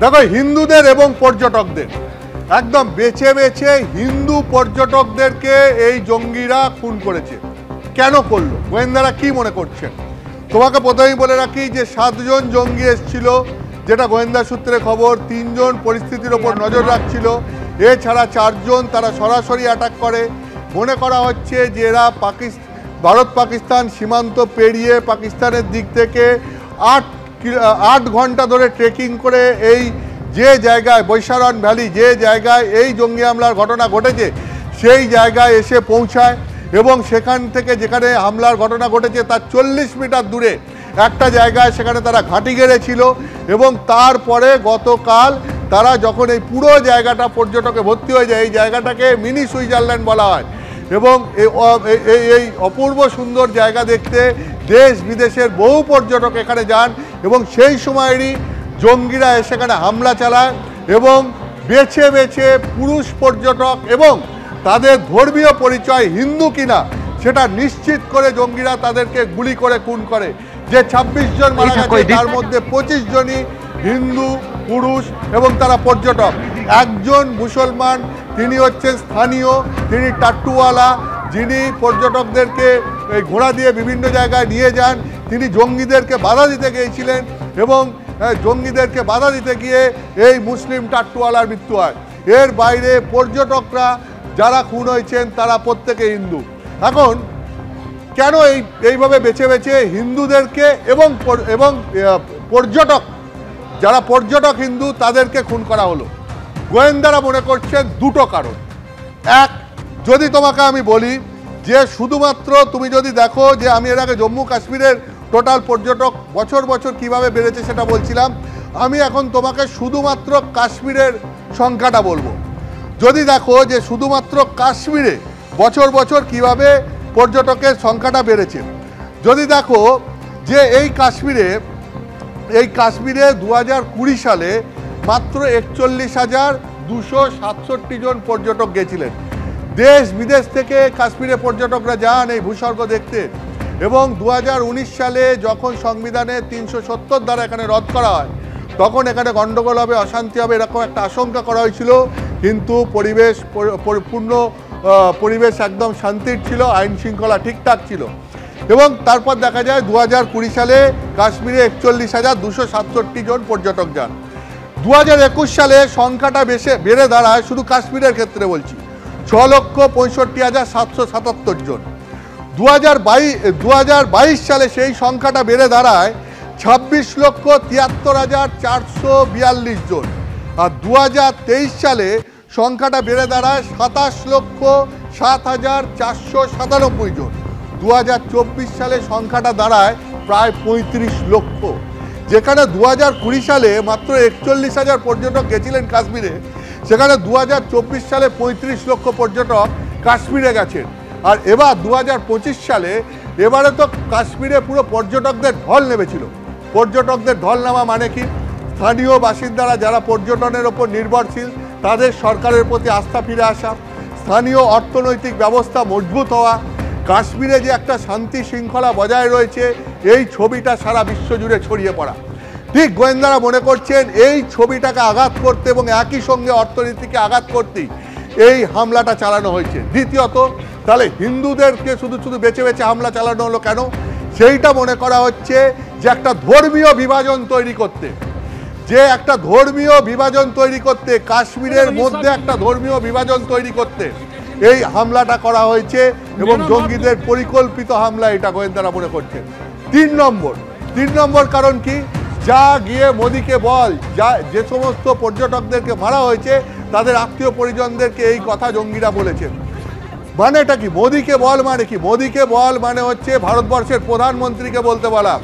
দেখো হিন্দুদের এবং পর্যটকদের একদম বেছে বেছে হিন্দু পর্যটকদেরকে এই জঙ্গিরা খুন করেছে। কেন করলো? গোয়েন্দারা কি মনে করছেন? তোমাকে প্রথমেই বলে রাখি যে 7 জন জঙ্গি এসেছিল, যেটা গোয়েন্দা সূত্রে খবর। 3 জন পরিস্থিতির ওপর নজর রাখছিল, এছাড়া 4 জন তারা সরাসরি অ্যাটাক করে। মনে করা হচ্ছে যে এরা ভারত পাকিস্তান সীমান্ত পেরিয়ে পাকিস্তানের দিক থেকে 8 ঘন্টা ধরে ট্রেকিং করে এই যে জায়গায় বৈশারণ ভ্যালি, যে জায়গায় এই জঙ্গি হামলার ঘটনা ঘটেছে, সেই জায়গায় এসে পৌঁছায় এবং সেখান থেকে যেখানে হামলার ঘটনা ঘটেছে তার 40 মিটার দূরে একটা জায়গায় সেখানে তারা ঘাঁটি গেড়েছিল। এবং তারপরে গতকাল তারা যখন এই পুরো জায়গাটা পর্যটকে ভর্তি হয়ে যায়, এই জায়গাটাকে মিনি সুইজারল্যান্ড বলা হয়, এবং এই অপূর্ব সুন্দর জায়গা দেখতে দেশ বিদেশের বহু পর্যটক এখানে যান। এবং সেই সময়েরই জঙ্গিরা সেখানে হামলা চালায় এবং বেছে বেছে পুরুষ পর্যটক এবং তাদের ধর্মীয় পরিচয় হিন্দু কিনা সেটা নিশ্চিত করে জঙ্গিরা তাদেরকে গুলি করে খুন করে। যে 26 জন মারা গেছে তার মধ্যে 25 জনই হিন্দু পুরুষ এবং তারা পর্যটক। একজন মুসলমান, তিনি হচ্ছেন স্থানীয়, তিনি টাট্টুওয়ালা, যিনি পর্যটকদেরকে ঘোড়া দিয়ে বিভিন্ন জায়গায় নিয়ে যান। তিনি জঙ্গিদেরকে বাধা দিতে গিয়েছিলেন এবং জঙ্গিদেরকে বাধা দিতে গিয়ে এই মুসলিম টাট্টুওয়ালার মৃত্যু হয়। এর বাইরে পর্যটকরা যারা খুন হয়েছেন তারা প্রত্যেকে হিন্দু। এখন কেন এইভাবে বেছে বেছে হিন্দুদেরকে এবং পর্যটক, যারা পর্যটক হিন্দু তাদেরকে খুন করা হলো? গোয়েন্দারা মনে করছেন দুটো কারণ। এক, যদি তোমাকে আমি বলি যে শুধুমাত্র তুমি যদি দেখো যে আমি এর আগে জম্মু কাশ্মীরের টোটাল পর্যটক বছর বছর কিভাবে বেড়েছে সেটা বলছিলাম, আমি এখন তোমাকে শুধুমাত্র কাশ্মীরের সংখ্যাটা বলবো। যদি দেখো যে শুধুমাত্র কাশ্মীরে বছর বছর কিভাবে পর্যটকের সংখ্যাটা বেড়েছে, যদি দেখো যে এই কাশ্মীরে 2020 সালে মাত্র 41,267 জন পর্যটক গেছিলেন। দেশ বিদেশ থেকে কাশ্মীরে পর্যটকরা যান এই ভূস্বর্গ দেখতে। এবং 2019 সালে যখন সংবিধানের 370 ধারা এখানে রদ করা হয়, তখন এখানে গণ্ডগোল হবে, অশান্তি হবে, এরকম একটা আশঙ্কা করা হয়েছিল। কিন্তু পরিবেশ একদম শান্তির ছিল, আইন শৃঙ্খলা ঠিকঠাক ছিল। এবং তারপর দেখা যায় 2020 সালে কাশ্মীরে 41,267 জন পর্যটক যান। 2021 সালে সংখ্যাটা বেড়ে দাঁড়ায়, শুধু কাশ্মীরের ক্ষেত্রে বলছি, 6,65,777 জন। 2022 সালে সেই সংখ্যাটা বেড়ে দাঁড়ায় 26,73,442 জন। আর 2023 সালে সংখ্যাটা বেড়ে দাঁড়ায় 27,07,497 জন। 2024 সালে সংখ্যাটা দাঁড়ায় প্রায় 35 লক্ষ। যেখানে 2020 সালে মাত্র 41,000 পর্যটক গেছিলেন কাশ্মীরে, সেখানে 2024 সালে 35 লক্ষ পর্যটক কাশ্মীরে গেছেন। আর এবার 2025 সালে এবারে তো কাশ্মীরে পুরো পর্যটকদের ঢল নেমেছিল। পর্যটকদের ঢল নামা মানে কি? স্থানীয় বাসিন্দারা যারা পর্যটনের ওপর নির্ভরশীল তাদের সরকারের প্রতি আস্থা ফিরে আসা, স্থানীয় অর্থনৈতিক ব্যবস্থা মজবুত হওয়া, কাশ্মীরে যে একটা শান্তি শৃঙ্খলা বজায় রয়েছে এই ছবিটা সারা বিশ্ব জুড়ে ছড়িয়ে পড়া। ঠিক গোয়েন্দারা মনে করছেন এই ছবিটাকে আঘাত করতে এবং একই সঙ্গে অর্থনীতিকে আঘাত করতেই এই হামলাটা চালানো হয়েছে। দ্বিতীয়ত, তাহলে হিন্দুদেরকে শুধু বেছে বেছে হামলা চালানো হলো কেন? সেইটা মনে করা হচ্ছে যে একটা ধর্মীয় বিভাজন তৈরি করতে, কাশ্মীরের মধ্যে একটা ধর্মীয় বিভাজন তৈরি করতে এই হামলাটা করা হয়েছে এবং জঙ্গিদের পরিকল্পিত হামলা এটা গোয়েন্দারা মনে করছেন। 3 নম্বর কারণ কি? যা গিয়ে মোদিকে বল, যে সমস্ত পর্যটকদেরকে মারা হয়েছে তাদের আত্মীয় পরিজনদেরকে এই কথা জঙ্গিরা বলেছেন। মানেটা কি? মোদিকে বল মানে কি? মোদিকে বল মানে হচ্ছে ভারতবর্ষের প্রধানমন্ত্রীকে বলতে বলা,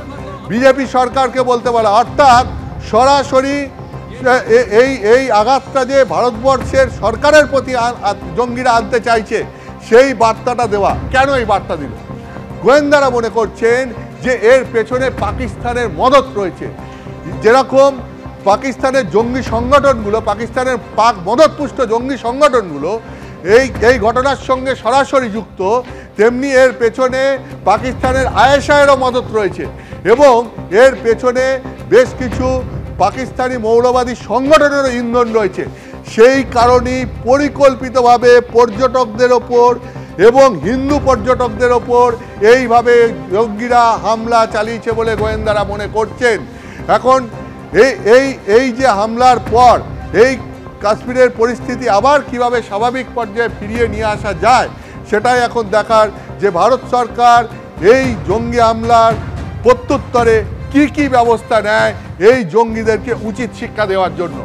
বিজেপি সরকারকে বলতে বলা। অর্থাৎ সরাসরি এই আঘাতটা যে ভারতবর্ষের সরকারের প্রতি জঙ্গিরা আনতে চাইছে সেই বার্তাটা দেওয়া। কেন এই বার্তা দিল? গোয়েন্দারা মনে করছেন যে এর পেছনে পাকিস্তানের মদত রয়েছে। যেরকম পাকিস্তানের জঙ্গি সংগঠনগুলো, পাকিস্তানের পাক মদতপুষ্ট জঙ্গি সংগঠনগুলো এই ঘটনার সঙ্গে সরাসরি যুক্ত, তেমনি এর পেছনে পাকিস্তানের আইএসআইয়েরও মদত রয়েছে এবং এর পেছনে বেশ কিছু পাকিস্তানি মৌলবাদী সংগঠনেরও ইন্ধন রয়েছে। সেই কারণেই পরিকল্পিতভাবে পর্যটকদের ওপর এবং হিন্দু পর্যটকদের ওপর এইভাবে জঙ্গিরা হামলা চালিয়েছে বলে গোয়েন্দারা মনে করছেন। এখন এই যে হামলার পর এই কাশ্মীরের পরিস্থিতি আবার কিভাবে স্বাভাবিক পর্যায়ে ফিরিয়ে নিয়ে আসা যায়, সেটাই এখন দেখার যে ভারত সরকার এই জঙ্গি হামলার প্রত্যুত্তরে কি ব্যবস্থা নেয় এই জঙ্গিদেরকে উচিত শিক্ষা দেওয়ার জন্য।